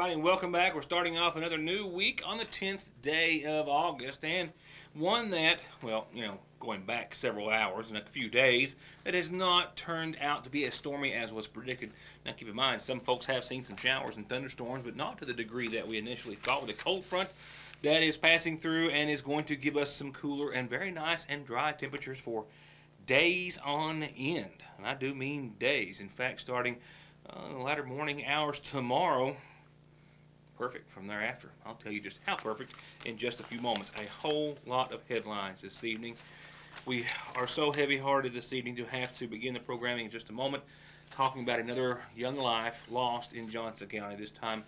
everybody, and welcome back. We're starting off another new week on the 10th day of August, and one that, well, going back several hours and a few days, that has not turned out to be as stormy as was predicted. Now, keep in mind, some folks have seen some showers and thunderstorms, but not to the degree that we initially thought, with a cold front that is passing through and is going to give us some cooler and very nice and dry temperatures for days on end. And I do mean days. In fact, starting the latter morning hours tomorrow, perfect from thereafter. I'll tell you just how perfect in just a few moments. A whole lot of headlines this evening. We are so heavy-hearted this evening to have to begin the programming in just a moment, talking about another young life lost in Johnson County. This time,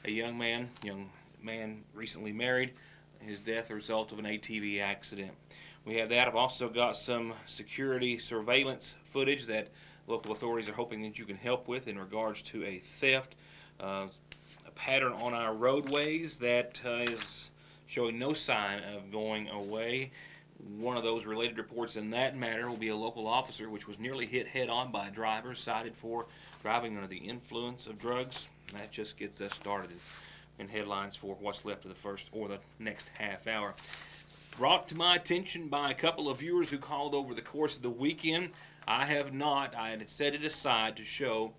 a young man recently married. His death a result of an ATV accident. We have that. I've also got some security surveillance footage that local authorities are hoping that you can help with in regards to a theft. A pattern on our roadways that is showing no sign of going away. One of those related reports in that matter will be a local officer which was nearly hit head-on by a driver cited for driving under the influence of drugs. And that just gets us started in headlines for what's left of the first or the next half hour. Brought to my attention by a couple of viewers who called over the course of the weekend. I had set it aside to show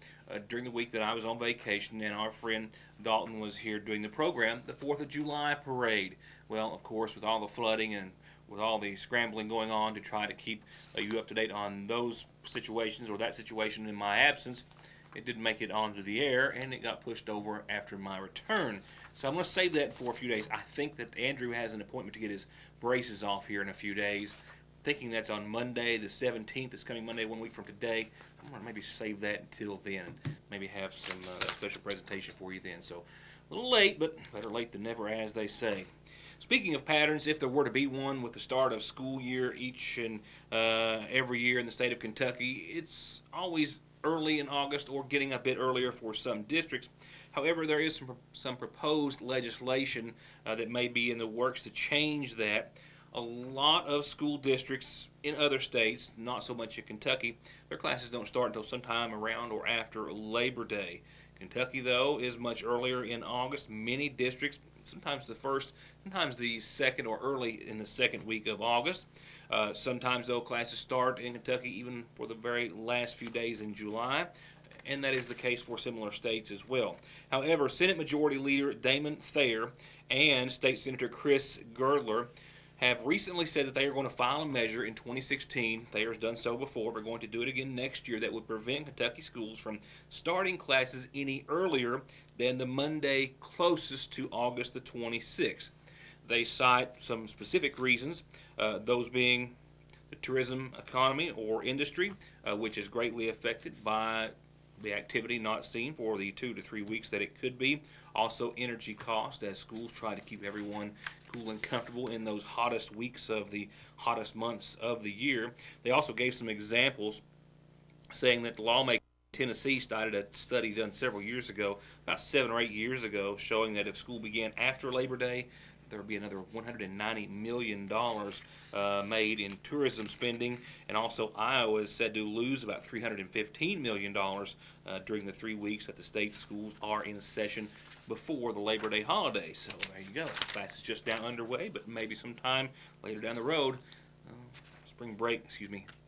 during the week that I was on vacation and our friend Dalton was here doing the program, the 4th of July parade. Well, of course, with all the flooding and with all the scrambling going on to try to keep you up to date on those situations or that situation in my absence, it didn't make it onto the air and it got pushed over after my return. So I'm going to save that for a few days. I think that Andrew has an appointment to get his braces off here in a few days. Thinking that's on Monday the 17th, this coming Monday, 1 week from today. I'm going to maybe save that until then and maybe have some special presentation for you then. So a little late, but better late than never, as they say. Speaking of patterns, if there were to be one with the start of school year each and every year in the state of Kentucky, it's always early in August or getting a bit earlier for some districts. However, there is some proposed legislation that may be in the works to change that. A lot of school districts in other states, not so much in Kentucky, their classes don't start until sometime around or after Labor Day. Kentucky, though, is much earlier in August. Many districts, sometimes the first, sometimes the second or early in the second week of August. Sometimes, though, classes start in Kentucky even for the very last few days in July. And that is the case for similar states as well. However, Senate Majority Leader Damon Thayer and State Senator Chris Girdler have recently said that they are going to file a measure in 2016. Thayer's done so before. We're going to do it again next year that would prevent Kentucky schools from starting classes any earlier than the Monday closest to August the 26th. They cite some specific reasons, those being the tourism economy or industry, which is greatly affected by the activity not seen for the 2 to 3 weeks that it could be. Also energy cost, as schools try to keep everyone cool and comfortable in those hottest weeks of the hottest months of the year. They also gave some examples saying that the lawmakers in Tennessee started a study done several years ago, about 7 or 8 years ago, showing that if school began after Labor Day, there would be another $190 million made in tourism spending. And also Iowa is said to lose about $315 million during the 3 weeks that the state schools are in session before the Labor Day holiday. So there you go. Class is just now underway, but maybe sometime later down the road,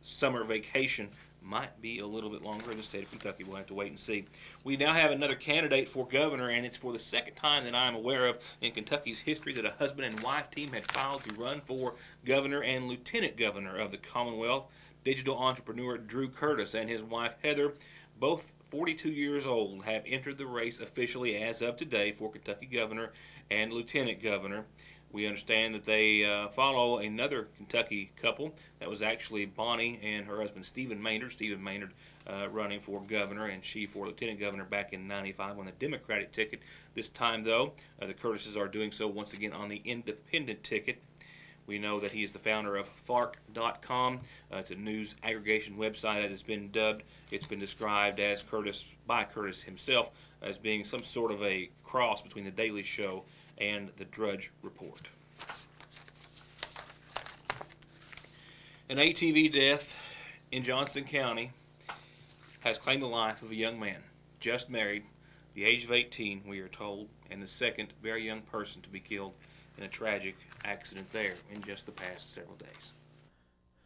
summer vacation might be a little bit longer in the state of Kentucky. We'll have to wait and see. We now have another candidate for governor, and it's for the second time that I'm aware of in Kentucky's history that a husband and wife team had filed to run for governor and lieutenant governor of the Commonwealth. Digital entrepreneur Drew Curtis and his wife Heather, both 42 years old, have entered the race officially as of today for Kentucky governor and lieutenant governor. We understand that they follow another Kentucky couple. That was actually Bonnie and her husband Stephen Maynard. Stephen Maynard running for governor and she for lieutenant governor back in '95 on the Democratic ticket. This time, though, the Curtises are doing so once again on the independent ticket. We know that he is the founder of Fark.com. It's a news aggregation website as it's been dubbed. It's been described as by Curtis himself as being some sort of a cross between The Daily Show and The Drudge Report. An ATV death in Johnson County has claimed the life of a young man, just married, the age of 18, we are told, and the second very young person to be killed in a tragic accident there in just the past several days.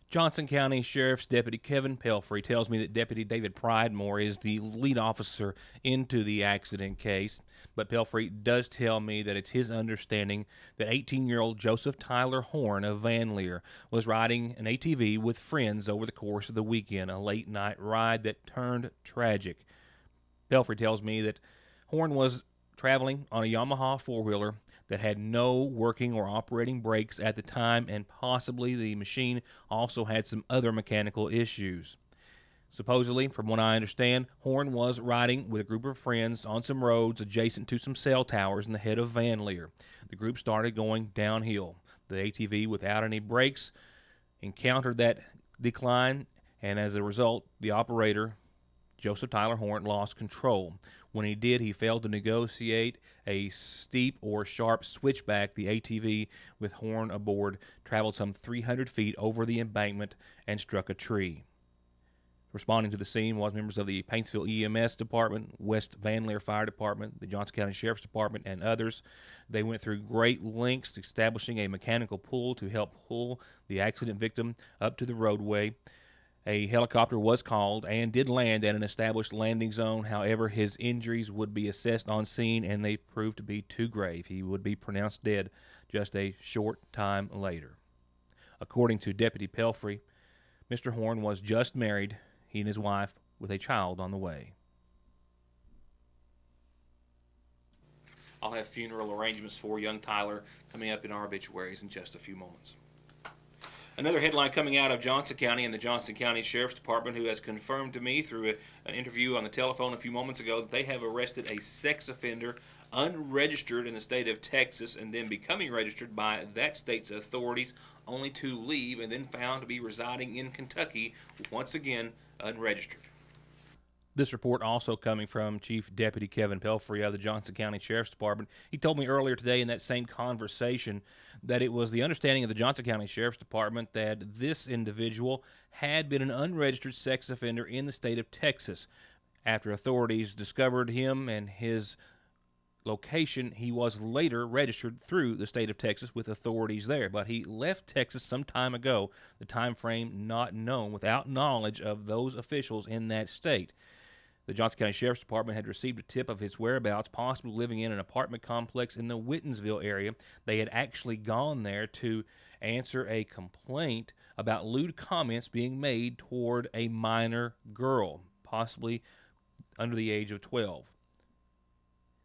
Johnson County Sheriff's Deputy Kevin Pelfrey tells me that Deputy David Pridemore is the lead officer into the accident case, but Pelfrey does tell me that it's his understanding that 18-year-old Joseph Tyler Horn of Van Leer was riding an ATV with friends over the course of the weekend, a late-night ride that turned tragic. Pelfrey tells me that Horn was traveling on a Yamaha four-wheeler that had no working or operating brakes at the time, and possibly the machine also had some other mechanical issues. Supposedly, from what I understand, Horn was riding with a group of friends on some roads adjacent to some cell towers in the head of Van Leer. The group started going downhill. The ATV, without any brakes, encountered that decline, and as a result, the operator, Joseph Tyler Horn, lost control. When he did, he failed to negotiate a steep or sharp switchback. The ATV, with Horn aboard, traveled some 300 feet over the embankment and struck a tree. Responding to the scene was members of the Paintsville EMS Department, West Van Leer Fire Department, the Johnson County Sheriff's Department, and others. They went through great lengths establishing a mechanical pull to help pull the accident victim up to the roadway. A helicopter was called and did land at an established landing zone. However, his injuries would be assessed on scene, and they proved to be too grave. He would be pronounced dead just a short time later. According to Deputy Pelfrey, Mr. Horn was just married, he and his wife, with a child on the way. I'll have funeral arrangements for young Tyler coming up in our obituaries in just a few moments. Another headline coming out of Johnson County and the Johnson County Sheriff's Department, who has confirmed to me through an interview on the telephone a few moments ago that they have arrested a sex offender unregistered in the state of Texas and then becoming registered by that state's authorities, only to leave and then found to be residing in Kentucky, once again unregistered. This report also coming from Chief Deputy Kevin Pelfrey of the Johnson County Sheriff's Department. He told me earlier today in that same conversation that it was the understanding of the Johnson County Sheriff's Department that this individual had been an unregistered sex offender in the state of Texas. After authorities discovered him and his location, he was later registered through the state of Texas with authorities there, but he left Texas some time ago, the time frame not known, without knowledge of those officials in that state. The Johnson County Sheriff's Department had received a tip of his whereabouts, possibly living in an apartment complex in the Whitensville area. They had actually gone there to answer a complaint about lewd comments being made toward a minor girl, possibly under the age of 12.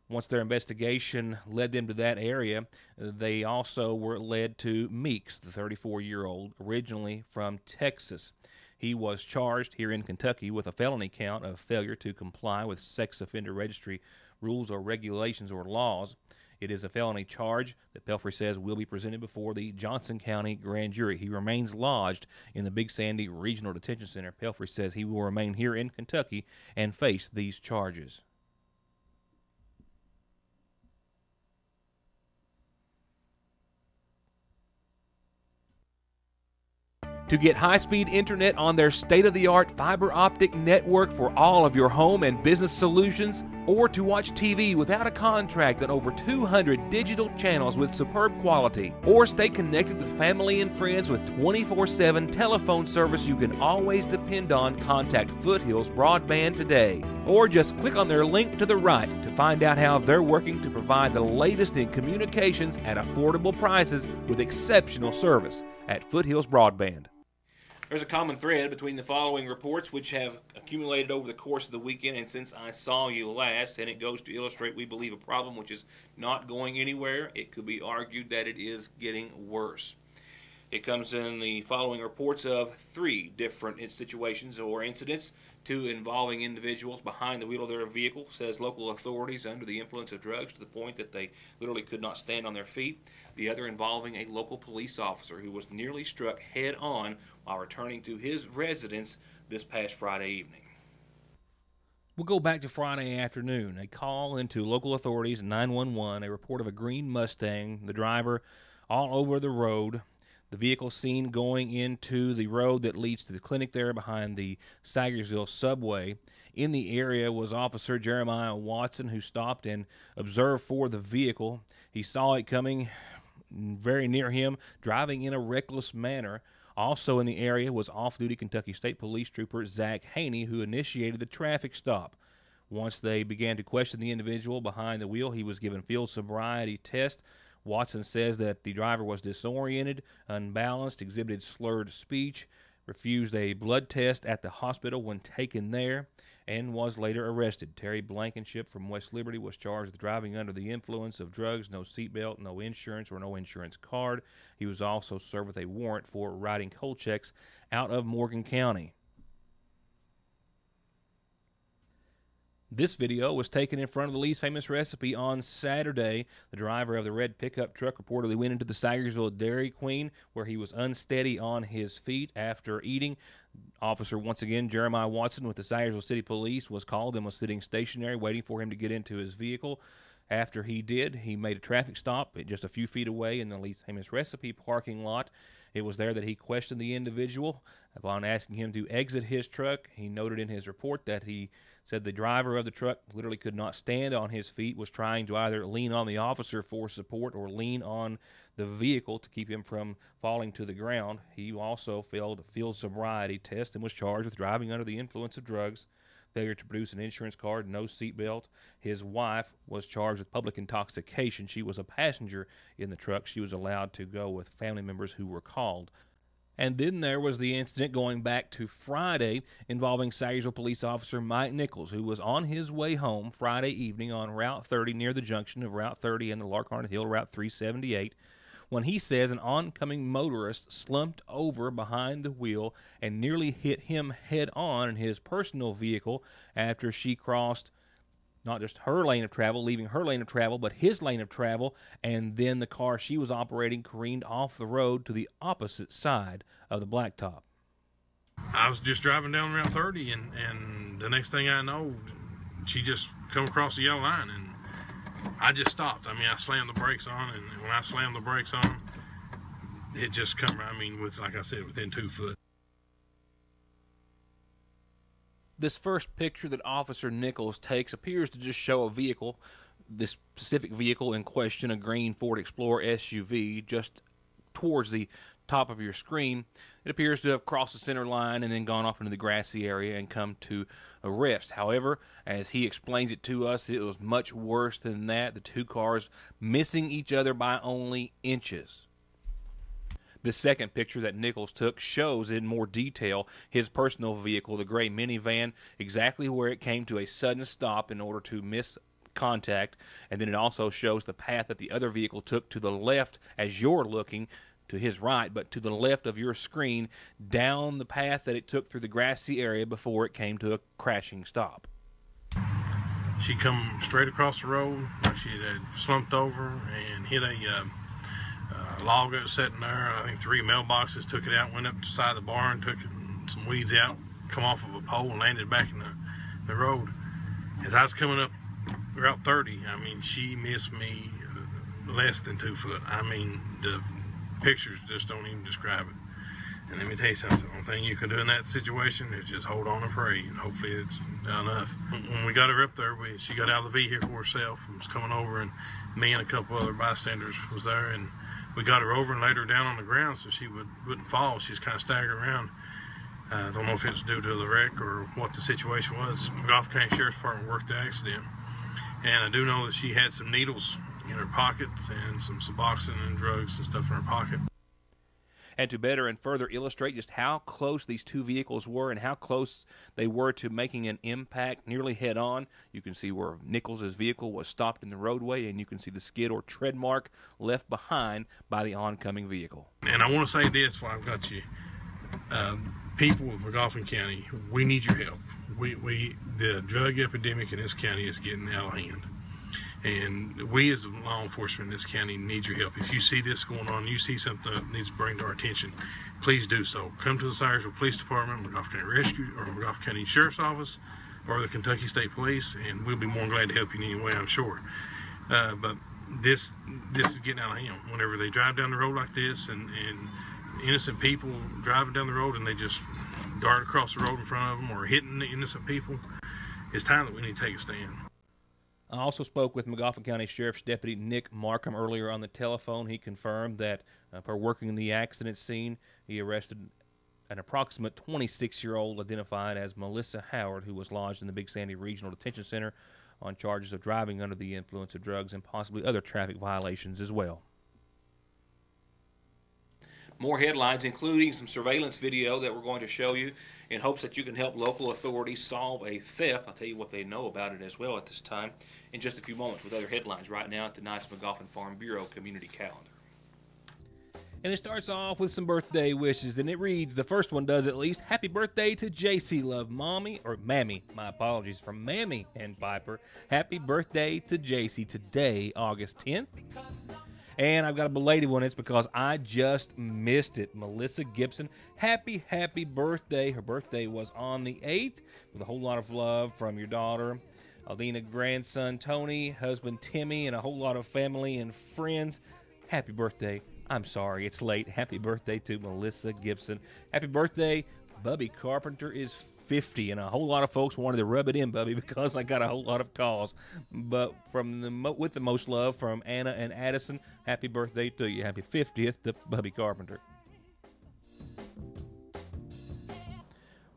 Once their investigation led them to that area, they also were led to Meeks, the 34-year-old, originally from Texas. He was charged here in Kentucky with a felony count of failure to comply with sex offender registry rules or regulations or laws. It is a felony charge that Pelfrey says will be presented before the Johnson County grand jury. He remains lodged in the Big Sandy Regional Detention Center. Pelfrey says he will remain here in Kentucky and face these charges. To get high-speed internet on their state-of-the-art fiber optic network for all of your home and business solutions, or to watch TV without a contract on over 200 digital channels with superb quality, or stay connected with family and friends with 24/7 telephone service you can always depend on, contact Foothills Broadband today. Or just click on their link to the right to find out how they're working to provide the latest in communications at affordable prices with exceptional service at Foothills Broadband. There's a common thread between the following reports, which have accumulated over the course of the weekend and since I saw you last, and it goes to illustrate, we believe, a problem which is not going anywhere. It could be argued that it is getting worse. It comes in the following reports of 3 different situations or incidents, 2 involving individuals behind the wheel of their vehicle, says local authorities under the influence of drugs to the point that they literally could not stand on their feet. The other involving a local police officer who was nearly struck head-on while returning to his residence this past Friday evening. We'll go back to Friday afternoon. A call into local authorities, 911, a report of a green Mustang, the driver all over the road. The vehicle seen going into the road that leads to the clinic there behind the Sagersville subway. In the area was Officer Jeremiah Watson, who stopped and observed for the vehicle. He saw it coming very near him, driving in a reckless manner. Also in the area was off-duty Kentucky State Police Trooper Zach Haney, who initiated the traffic stop. Once they began to question the individual behind the wheel, he was given field sobriety test. Watson says that the driver was disoriented, unbalanced, exhibited slurred speech, refused a blood test at the hospital when taken there, and was later arrested. Terry Blankenship from West Liberty was charged with driving under the influence of drugs, no seatbelt, no insurance, or no insurance card. He was also served with a warrant for writing cold checks out of Morgan County. This video was taken in front of the Lee's Famous Recipe on Saturday. The driver of the red pickup truck reportedly went into the Sagersville Dairy Queen, where he was unsteady on his feet after eating. Officer, once again, Jeremiah Watson with the Sagersville City Police, was called and was sitting stationary waiting for him to get into his vehicle. After he did, he made a traffic stop just a few feet away in the Lee's Famous Recipe parking lot. It was there that he questioned the individual. Upon asking him to exit his truck, he noted in his report that he said the driver of the truck literally could not stand on his feet, was trying to either lean on the officer for support or lean on the vehicle to keep him from falling to the ground. He also failed a field sobriety test and was charged with driving under the influence of drugs, failure to produce an insurance card, no seatbelt. His wife was charged with public intoxication. She was a passenger in the truck. She was allowed to go with family members who were called. And then there was the incident going back to Friday involving Sagersville Police Officer Mike Nichols, who was on his way home Friday evening on Route 30 near the junction of Route 30 and the Larkharn Hill Route 378, when he says an oncoming motorist slumped over behind the wheel and nearly hit him head-on in his personal vehicle after she crossed not just her lane of travel, leaving her lane of travel, but his lane of travel, and then the car she was operating careened off the road to the opposite side of the blacktop. I was just driving down Route 30, and the next thing I know, she just come across the yellow line, and I just stopped. I mean, I slammed the brakes on, and when I slammed the brakes on, it just come, I mean, with, like I said, within 2 foot. This first picture that Officer Nichols takes appears to just show a vehicle, this specific vehicle in question, a green Ford Explorer SUV, just towards the top of your screen. It appears to have crossed the center line and then gone off into the grassy area and come to a rest. However, as he explains it to us, it was much worse than that. The two cars missing each other by only inches. The second picture that Nichols took shows in more detail his personal vehicle, the gray minivan, exactly where it came to a sudden stop in order to miss contact, and then it also shows the path that the other vehicle took to the left as you're looking to his right, but to the left of your screen, down the path that it took through the grassy area before it came to a crashing stop. She come straight across the road, like she had slumped over and hit a log that was sitting there. I think 3 mailboxes, took it out, went up to the side of the barn, took some weeds out, come off of a pole and landed back in the road. As I was coming up Route 30, I mean, she missed me less than 2 foot. I mean, the pictures just don't even describe it. And let me tell you something, the only thing you can do in that situation is just hold on and pray, and hopefully it's enough. When we got her up there, she got out of the vehicle herself and was coming over, and me and a couple other bystanders was there, and we got her over and laid her down on the ground so she wouldn't fall. She's kind of staggered around. I don't know if it was due to the wreck or what the situation was. McGoffin County Sheriff's Department worked the accident. And I do know that she had some needles in her pocket and some Suboxone and drugs and stuff in her pocket. And to better and further illustrate just how close these two vehicles were and how close they were to making an impact nearly head-on, you can see where Nichols' vehicle was stopped in the roadway, and you can see the skid or tread mark left behind by the oncoming vehicle. And I want to say this while I've got you. People of McGoffin County, we need your help. The drug epidemic in this county is getting out of hand. And we as law enforcement in this county need your help. If you see this going on, you see something that needs to bring to our attention, please do so. Come to the Sagersville Police Department, McGoffin County Rescue, or McGoffin County Sheriff's Office, or the Kentucky State Police, and we'll be more than glad to help you in any way, I'm sure. But this is getting out of hand. Whenever they drive down the road like this, and innocent people driving down the road and they just dart across the road in front of them or hitting the innocent people, it's time that we need to take a stand. I also spoke with Magoffin County Sheriff's Deputy Nick Markham earlier on the telephone. He confirmed that per working the accident scene, he arrested an approximate 26-year-old identified as Melissa Howard, who was lodged in the Big Sandy Regional Detention Center on charges of driving under the influence of drugs and possibly other traffic violations as well. More headlines, including some surveillance video that we're going to show you in hopes that you can help local authorities solve a theft. I'll tell you what they know about it as well at this time in just a few moments with other headlines right now at tonight's Magoffin Farm Bureau Community Calendar. And it starts off with some birthday wishes, and it reads, the first one does at least, happy birthday to JC Love Mommy, or Mammy, my apologies, from Mammy and Piper. Happy birthday to JC today, August 10th. And I've got a belated one. It's because I just missed it. Melissa Gibson, happy birthday. Her birthday was on the 8th with a whole lot of love from your daughter, Alina, grandson Tony, husband Timmy, and a whole lot of family and friends. Happy birthday. I'm sorry, it's late. Happy birthday to Melissa Gibson. Happy birthday. Bubby Carpenter is 50, and a whole lot of folks wanted to rub it in, Bubby, because I got a whole lot of calls. But with the most love from Anna and Addison, happy birthday to you. Happy 50th to Bubby Carpenter.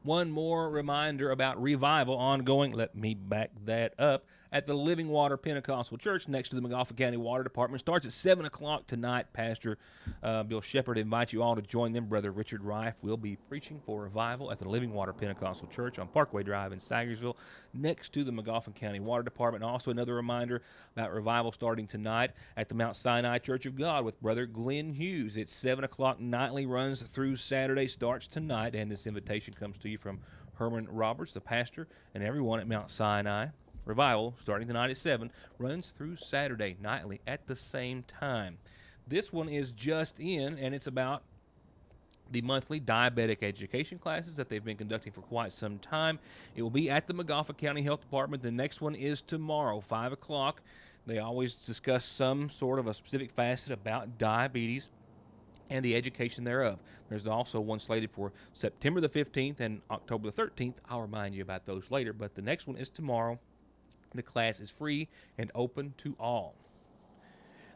One more reminder about revival ongoing. Let me back that up. At the Living Water Pentecostal Church next to the Magoffin County Water Department. Starts at 7 o'clock tonight. Pastor Bill Shepard invites you all to join them. Brother Richard Reif will be preaching for revival at the Living Water Pentecostal Church on Parkway Drive in Sagersville next to the Magoffin County Water Department. Also another reminder about revival starting tonight at the Mount Sinai Church of God with Brother Glenn Hughes. It's 7 o'clock nightly, runs through Saturday, starts tonight, and this invitation comes to you from Herman Roberts, the pastor, and everyone at Mount Sinai. Revival, starting tonight at 7, runs through Saturday nightly at the same time. This one is just in, and it's about the monthly diabetic education classes that they've been conducting for quite some time. It will be at the Magoffin County Health Department. The next one is tomorrow, 5 o'clock. They always discuss some sort of a specific facet about diabetes and the education thereof. There's also one slated for September the 15th and October the 13th. I'll remind you about those later, but the next one is tomorrow. The class is free and open to all.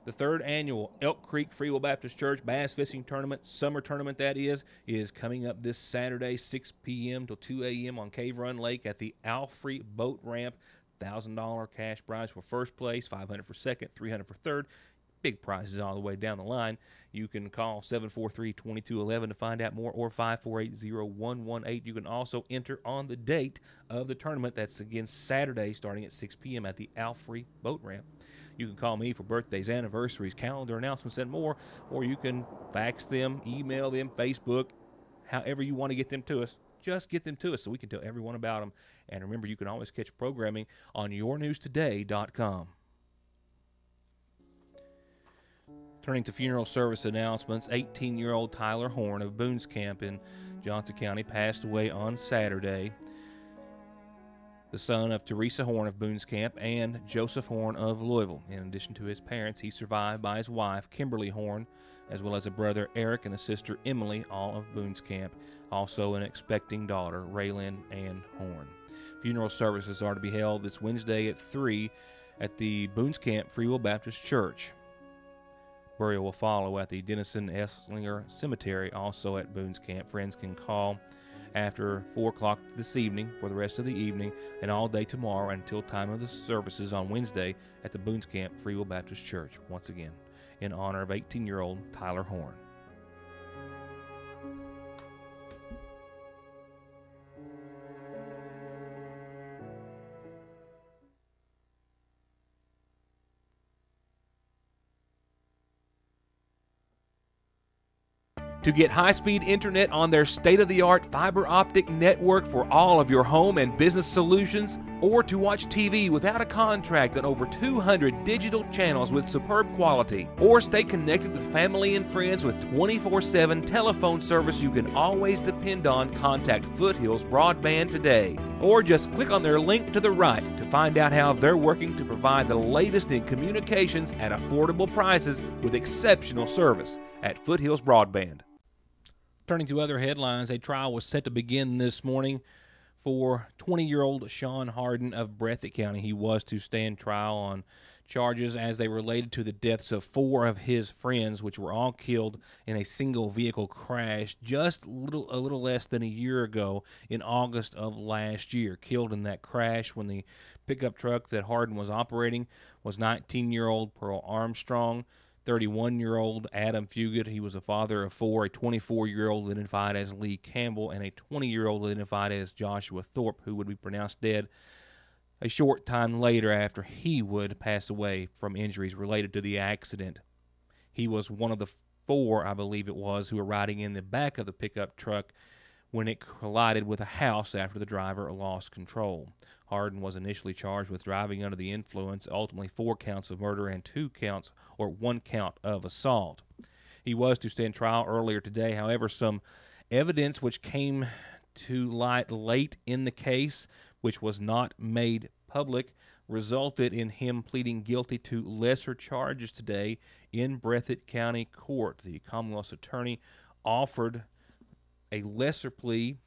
The third annual Elk Creek Free Will Baptist Church Bass Fishing Tournament, summer tournament that is coming up this Saturday, 6 p.m. till 2 a.m. on Cave Run Lake at the Alfrey Boat Ramp. $1,000 cash prize for first place, $500 for second, $300 for third. Big prizes all the way down the line. You can call 743-2211 to find out more, or 548-0118. You can also enter on the date of the tournament. That's again Saturday starting at 6 p.m. at the Alfrey Boat Ramp. You can call me for birthdays, anniversaries, calendar announcements, and more, or you can fax them, email them, Facebook, however you want to get them to us. Just get them to us so we can tell everyone about them. And remember, you can always catch programming on yournewstoday.com. Turning to funeral service announcements, 18-year-old Tyler Horn of Boones Camp in Johnson County passed away on Saturday. The son of Teresa Horn of Boones Camp and Joseph Horn of Louisville. In addition to his parents, he's survived by his wife, Kimberly Horn, as well as a brother, Eric, and a sister, Emily, all of Boones Camp. Also an expecting daughter, Raylyn Ann Horn. Funeral services are to be held this Wednesday at 3 at the Boones Camp Free Will Baptist Church. Burial will follow at the Denison Esslinger Cemetery, also at Boones Camp. Friends can call after 4 o'clock this evening for the rest of the evening and all day tomorrow until time of the services on Wednesday at the Boones Camp Free Will Baptist Church, once again, in honor of 18-year-old Tyler Horn. To get high-speed internet on their state-of-the-art fiber optic network for all of your home and business solutions, or to watch TV without a contract on over 200 digital channels with superb quality, or stay connected with family and friends with 24/7 telephone service you can always depend on, contact Foothills Broadband today. Or just click on their link to the right to find out how they're working to provide the latest in communications at affordable prices with exceptional service at Foothills Broadband. Turning to other headlines, a trial was set to begin this morning for 20-year-old Sean Harden of Breathitt County. He was to stand trial on charges as they related to the deaths of 4 of his friends, which were all killed in a single vehicle crash just a little less than a year ago in August of last year. Killed in that crash when the pickup truck that Harden was operating was 19-year-old Pearl Armstrong, 31-year-old Adam Fugit. He was a father of 4, a 24-year-old identified as Lee Campbell, and a 20-year-old identified as Joshua Thorpe, who would be pronounced dead a short time later after he would pass away from injuries related to the accident. He was one of the 4, I believe it was, who were riding in the back of the pickup truck when it collided with a house after the driver lost control. Harden was initially charged with driving under the influence, ultimately 4 counts of murder and 1 count of assault. He was to stand trial earlier today. However, some evidence which came to light late in the case, which was not made public, resulted in him pleading guilty to lesser charges today in Breathitt County Court. The Commonwealth's attorney offered a lesser plea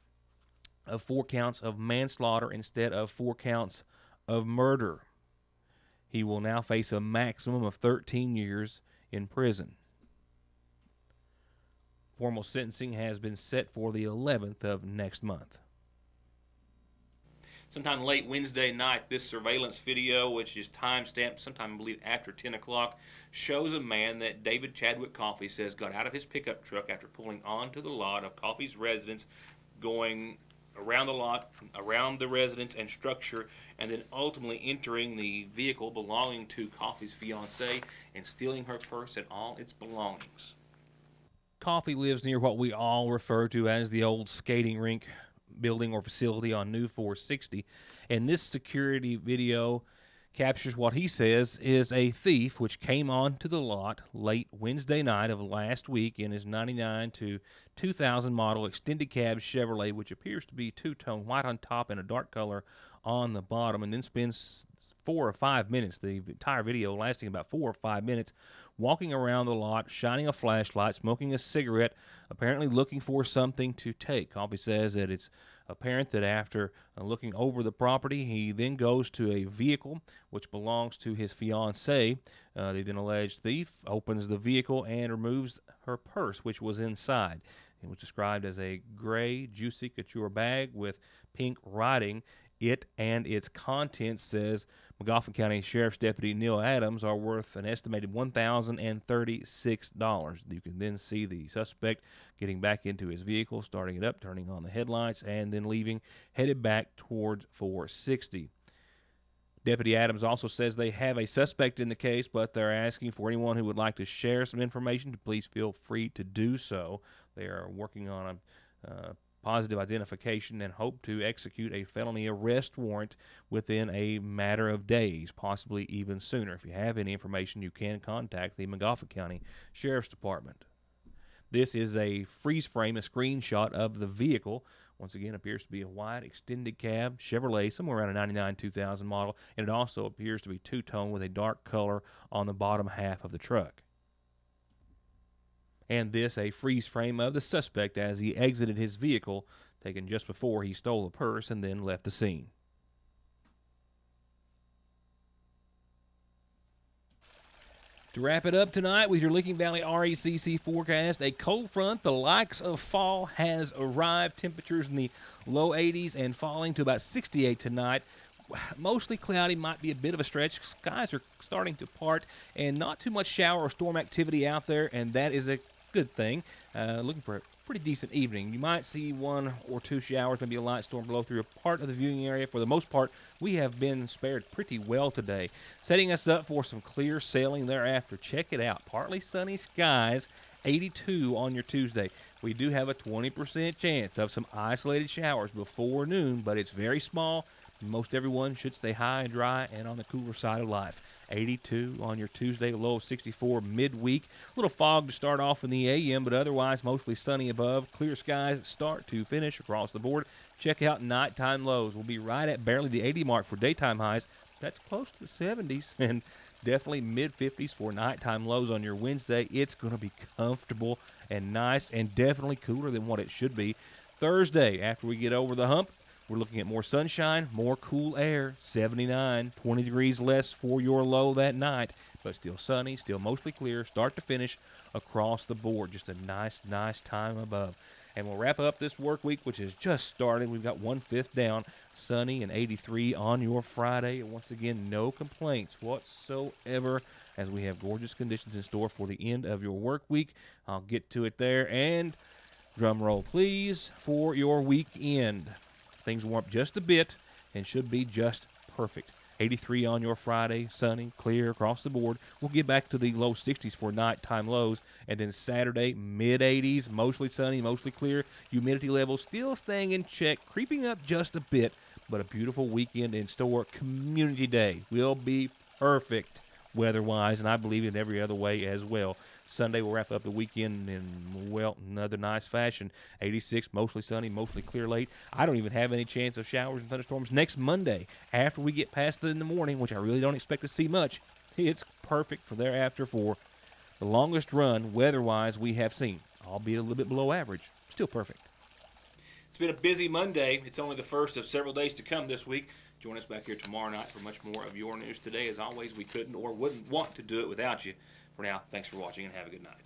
of 4 counts of manslaughter instead of 4 counts of murder. He will now face a maximum of 13 years in prison. Formal sentencing has been set for the 11th of next month. Sometime late Wednesday night, this surveillance video, which is time-stamped sometime, I believe, after 10 o'clock, shows a man that David Chadwick Coffey says got out of his pickup truck after pulling onto the lot of Coffey's residence, going around the lot, around the residence and structure, and then ultimately entering the vehicle belonging to Coffey's fiancée and stealing her purse and all its belongings. Coffey lives near what we all refer to as the old skating rink building or facility on New 460, and this security video captures what he says is a thief which came onto the lot late Wednesday night of last week in his 99 to 2000 model extended cab Chevrolet, which appears to be two-tone white on top and a dark color on the bottom, and then spends 4 or 5 minutes, the entire video lasting about 4 or 5 minutes, walking around the lot, shining a flashlight, smoking a cigarette, apparently looking for something to take. Coffey says that it's apparent that after looking over the property, he then goes to a vehicle which belongs to his fiancée. The then alleged thief opens the vehicle and removes her purse, which was inside. It was described as a gray, juicy couture bag with pink writing. It and its contents, says Magoffin County Sheriff's Deputy Neil Adams, are worth an estimated $1,036. You can then see the suspect getting back into his vehicle, starting it up, turning on the headlights, and then leaving, headed back towards 460. Deputy Adams also says they have a suspect in the case, but they're asking for anyone who would like to share some information to please feel free to do so. They are working on a positive identification and hope to execute a felony arrest warrant within a matter of days, possibly even sooner. If you have any information, you can contact the Magoffin County Sheriff's Department. This is a freeze frame, a screenshot of the vehicle. Once again, appears to be a white extended cab Chevrolet, somewhere around a 99 2000 model, and it also appears to be two-tone with a dark color on the bottom half of the truck. And this a freeze frame of the suspect as he exited his vehicle, taken just before he stole the purse and then left the scene. To wrap it up tonight with your Licking Valley RECC forecast, a cold front the likes of fall has arrived. Temperatures in the low 80s and falling to about 68 tonight. Mostly cloudy, might be a bit of a stretch. Skies are starting to part and not too much shower or storm activity out there, and that is a good thing. Looking for a pretty decent evening. You might see 1 or 2 showers, maybe a light storm blow through a part of the viewing area. For the most part, we have been spared pretty well today. Setting us up for some clear sailing thereafter. Check it out. Partly sunny skies, 82 on your Tuesday. We do have a 20% chance of some isolated showers before noon, but it's very small. Most everyone should stay high and dry and on the cooler side of life. 82 on your Tuesday, low of 64 midweek. A little fog to start off in the a.m., but otherwise mostly sunny above. Clear skies start to finish across the board. Check out nighttime lows. We'll be right at barely the 80 mark for daytime highs. That's close to the 70s and definitely mid-50s for nighttime lows on your Wednesday. It's going to be comfortable and nice and definitely cooler than what it should be. Thursday, after we get over the hump, We're looking at more sunshine, more cool air, 79, 20 degrees less for your low that night, but still sunny, still mostly clear, start to finish across the board. Just a nice, nice time above. And we'll wrap up this work week, which has just started. We've got 1/5 down, sunny and 83 on your Friday. And once again, no complaints whatsoever, as we have gorgeous conditions in store for the end of your work week. I'll get to it there. And drum roll, please, for your weekend. Things warm up just a bit and should be just perfect. 83 on your Friday, sunny, clear across the board. We'll get back to the low 60s for nighttime lows. And then Saturday, mid-80s, mostly sunny, mostly clear. Humidity levels still staying in check, creeping up just a bit. But a beautiful weekend in store. Community Day will be perfect weather-wise, and I believe in every other way as well. Sunday will wrap up the weekend in, well, another nice fashion. 86, mostly sunny, mostly clear late. I don't even have any chance of showers and thunderstorms next Monday. After we get past it in the morning, which I really don't expect to see much, it's perfect for thereafter for the longest run weather-wise we have seen, albeit a little bit below average. Still perfect. It's been a busy Monday. It's only the first of several days to come this week. Join us back here tomorrow night for much more of your news today. As always, we couldn't or wouldn't want to do it without you. For now, thanks for watching and have a good night.